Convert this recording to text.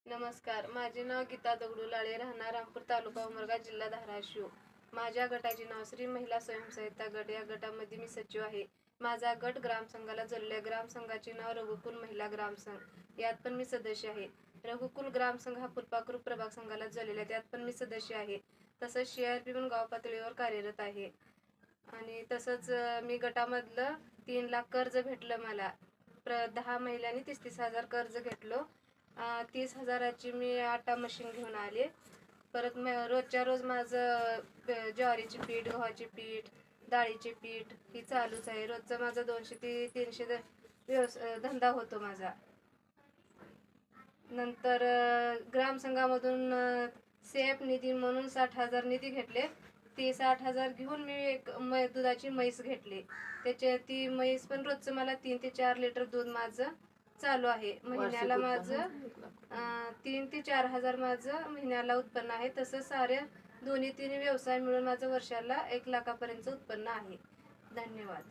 नमस्कार, माझे नाव गीता दगडू लाळे, राहणार रामपूर, तालुका उमरगा, जिल्हा धाराशिव. माझ्या गटाचे नाव श्री महिला स्वयंसहायता गट. या गटामध्ये मी सचिव आहे. माझा गट ग्रामसंघाला जोडले. ग्रामसंघाचे नाव रघुकुल महिला ग्रामसंघ. यात पण मी सदस्य आहे. रघुकुल ग्रामसंघ हा फुलपाखरू प्रभाग संघाला जोडलेला आहे. त्यात पण मी सदस्य आहे. तसंच CRP पण गाव पातळीवर कार्यरत आहे. आणि तसंच मी गटामधलं 3 लाख कर्ज भेटलं मला. 10 महिलांनी 30-30 हजार कर्ज घेतलो. 30,000ची मी आटा मशीन घेऊन आले. परत रोजच्या रोज माझं ज्वारीचे पीठ, गव्हाचे पीठ, डाळीचे पीठ ही चालूच आहे. रोजचं माझं 200 ते 300 धंदा होतो माझा. नंतर ग्रामसंघामधून CF निधी म्हणून 60,000 निधी घेतले. ते 60,000 घेऊन मी एक दुधाची म्हैस घेतली. ती म्हैस पण रोजचं मला 3 ते 4 लिटर दूध माझं चालू आहे. महिन्याला माझं 3 ते 4 हजार माझं महिन्याला उत्पन्न आहे. तसं सारे दोन्ही 3 व्यवसाय मिळून माझं वर्षाला 1 लाखापर्यंत उत्पन्न आहे. धन्यवाद.